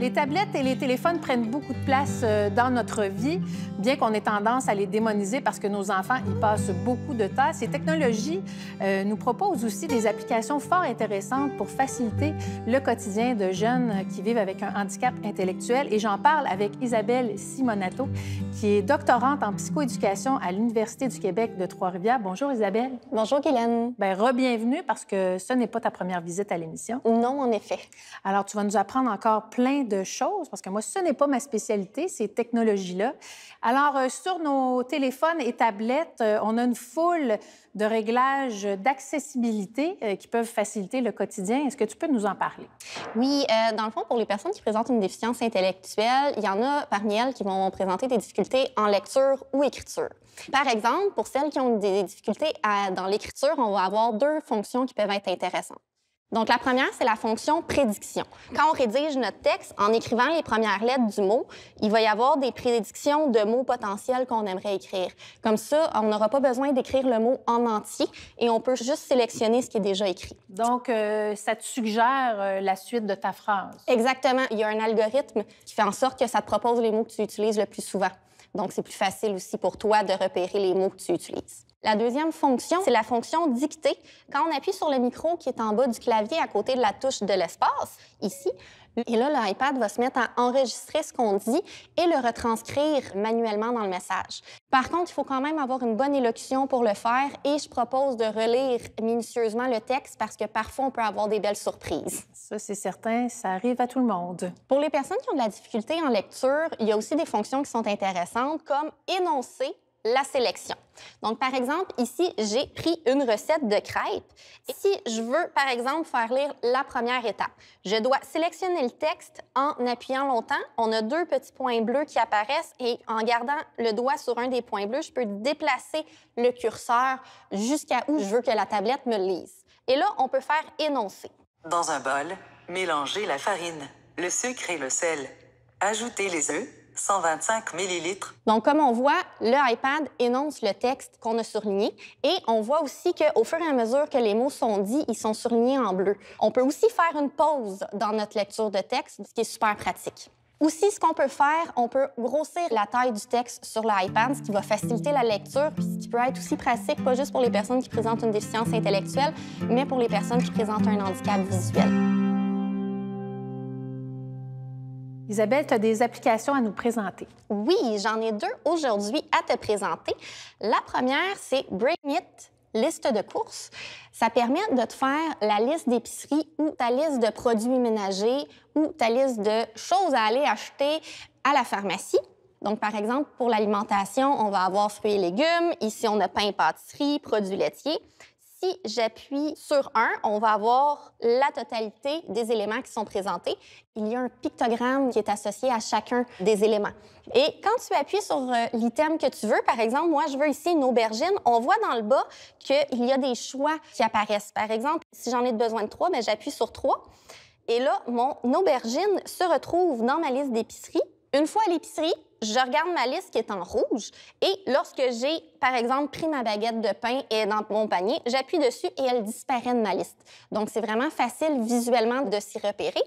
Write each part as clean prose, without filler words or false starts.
Les tablettes et les téléphones prennent beaucoup de place dans notre vie, bien qu'on ait tendance à les démoniser parce que nos enfants y passent beaucoup de temps. Ces technologies nous proposent aussi des applications fort intéressantes pour faciliter le quotidien de jeunes qui vivent avec un handicap intellectuel. Et j'en parle avec Isabelle Simonato, qui est doctorante en psychoéducation à l'Université du Québec de Trois-Rivières. Bonjour Isabelle. Bonjour Guylaine. Bien, re-bienvenue parce que ce n'est pas ta première visite à l'émission. Non, en effet. Alors, tu vas nous apprendre encore plein de choses parce que moi, ce n'est pas ma spécialité, ces technologies-là. Alors, sur nos téléphones et tablettes, on a une foule de réglages d'accessibilité qui peuvent faciliter le quotidien. Est-ce que tu peux nous en parler? Oui, dans le fond, pour les personnes qui présentent une déficience intellectuelle, il y en a parmi elles qui vont présenter des difficultés en lecture ou écriture. Par exemple, pour celles qui ont des difficultés dans l'écriture, on va avoir deux fonctions qui peuvent être intéressantes. Donc, la première, c'est la fonction prédiction. Quand on rédige notre texte, en écrivant les premières lettres du mot, il va y avoir des prédictions de mots potentiels qu'on aimerait écrire. Comme ça, on n'aura pas besoin d'écrire le mot en entier et on peut juste sélectionner ce qui est déjà écrit. Donc, ça te suggère la suite de ta phrase. Exactement. Il y a un algorithme qui fait en sorte que ça te propose les mots que tu utilises le plus souvent. Donc, c'est plus facile aussi pour toi de repérer les mots que tu utilises. La deuxième fonction, c'est la fonction dictée. Quand on appuie sur le micro qui est en bas du clavier à côté de la touche de l'espace, ici, et là, l'iPad va se mettre à enregistrer ce qu'on dit et le retranscrire manuellement dans le message. Par contre, il faut quand même avoir une bonne élocution pour le faire et je propose de relire minutieusement le texte parce que parfois, on peut avoir des belles surprises. Ça, c'est certain, ça arrive à tout le monde. Pour les personnes qui ont de la difficulté en lecture, il y a aussi des fonctions qui sont intéressantes comme énoncer la sélection. Donc, par exemple, ici, j'ai pris une recette de crêpes. Et si je veux, par exemple, faire lire la première étape, je dois sélectionner le texte en appuyant longtemps. On a deux petits points bleus qui apparaissent et en gardant le doigt sur un des points bleus, je peux déplacer le curseur jusqu'à où je veux que la tablette me lise. Et là, on peut faire énoncer. Dans un bol, mélangez la farine, le sucre et le sel. Ajoutez les œufs. 125 millilitres. Donc, comme on voit, le iPad énonce le texte qu'on a surligné et on voit aussi qu'au fur et à mesure que les mots sont dits, ils sont surlignés en bleu. On peut aussi faire une pause dans notre lecture de texte, ce qui est super pratique. Aussi, ce qu'on peut faire, on peut grossir la taille du texte sur l'iPad, ce qui va faciliter la lecture, puis ce qui peut être aussi pratique, pas juste pour les personnes qui présentent une déficience intellectuelle, mais pour les personnes qui présentent un handicap visuel. Isabelle, tu as des applications à nous présenter. Oui, j'en ai deux aujourd'hui à te présenter. La première, c'est Bring It, liste de courses. Ça permet de te faire la liste d'épicerie ou ta liste de produits ménagers ou ta liste de choses à aller acheter à la pharmacie. Donc, par exemple, pour l'alimentation, on va avoir fruits et légumes. Ici, on a pain et pâtisserie, produits laitiers. Si j'appuie sur un, on va avoir la totalité des éléments qui sont présentés. Il y a un pictogramme qui est associé à chacun des éléments. Et quand tu appuies sur l'item que tu veux, par exemple, moi, je veux ici une aubergine, on voit dans le bas qu'il y a des choix qui apparaissent. Par exemple, si j'en ai besoin de 3, bien, j'appuie sur 3. Et là, mon aubergine se retrouve dans ma liste d'épicerie. Une fois à l'épicerie, je regarde ma liste qui est en rouge et lorsque j'ai, par exemple, pris ma baguette de pain et dans mon panier, j'appuie dessus et elle disparaît de ma liste. Donc, c'est vraiment facile visuellement de s'y repérer.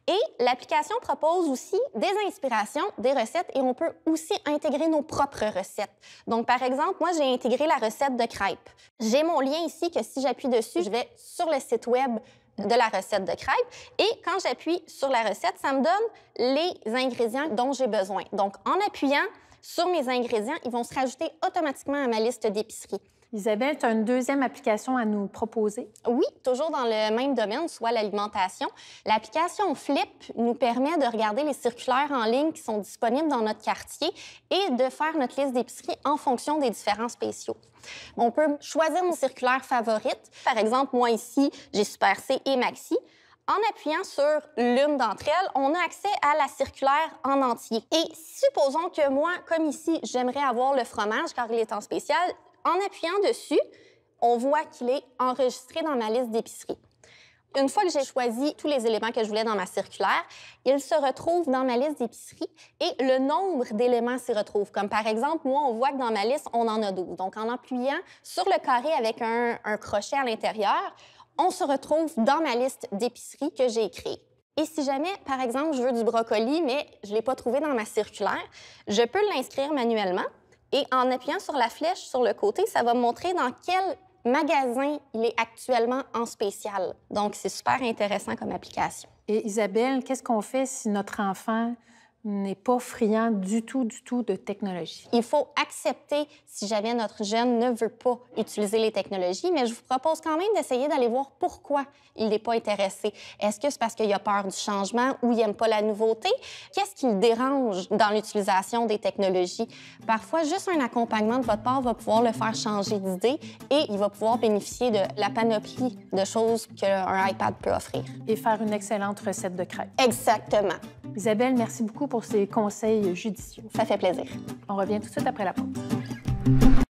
Et l'application propose aussi des inspirations, des recettes et on peut aussi intégrer nos propres recettes. Donc, par exemple, moi, j'ai intégré la recette de crêpes. J'ai mon lien ici que si j'appuie dessus, je vais sur le site web de la recette de crêpes. Et quand j'appuie sur la recette, ça me donne les ingrédients dont j'ai besoin. Donc, en appuyant sur mes ingrédients, ils vont se rajouter automatiquement à ma liste d'épicerie. Isabelle, tu as une deuxième application à nous proposer? Oui, toujours dans le même domaine, soit l'alimentation. L'application Flip nous permet de regarder les circulaires en ligne qui sont disponibles dans notre quartier et de faire notre liste d'épicerie en fonction des différents spéciaux. On peut choisir nos circulaires favorites. Par exemple, moi ici, j'ai Super C et Maxi. En appuyant sur l'une d'entre elles, on a accès à la circulaire en entier. Et supposons que moi, comme ici, j'aimerais avoir le fromage car il est en spécial. En appuyant dessus, on voit qu'il est enregistré dans ma liste d'épicerie. Une fois que j'ai choisi tous les éléments que je voulais dans ma circulaire, il se retrouve dans ma liste d'épicerie et le nombre d'éléments s'y retrouve. Comme par exemple, moi, on voit que dans ma liste, on en a 12. Donc, en appuyant sur le carré avec un crochet à l'intérieur, on se retrouve dans ma liste d'épicerie que j'ai créée. Et si jamais, par exemple, je veux du brocoli, mais je ne l'ai pas trouvé dans ma circulaire, je peux l'inscrire manuellement et en appuyant sur la flèche sur le côté, ça va me montrer dans quel magasin il est actuellement en spécial. Donc, c'est super intéressant comme application. Et Isabelle, qu'est-ce qu'on fait si notre enfant n'est pas friand du tout de technologie? Il faut accepter si jamais notre jeune ne veut pas utiliser les technologies, mais je vous propose quand même d'essayer d'aller voir pourquoi il n'est pas intéressé. Est-ce que c'est parce qu'il a peur du changement ou il n'aime pas la nouveauté? Qu'est-ce qui le dérange dans l'utilisation des technologies? Parfois, juste un accompagnement de votre part va pouvoir le faire changer d'idée et il va pouvoir bénéficier de la panoplie de choses qu'un iPad peut offrir. Et faire une excellente recette de crêpes. Exactement. Isabelle, merci beaucoup pour ces conseils judicieux. Ça fait plaisir. On revient tout de suite après la pause.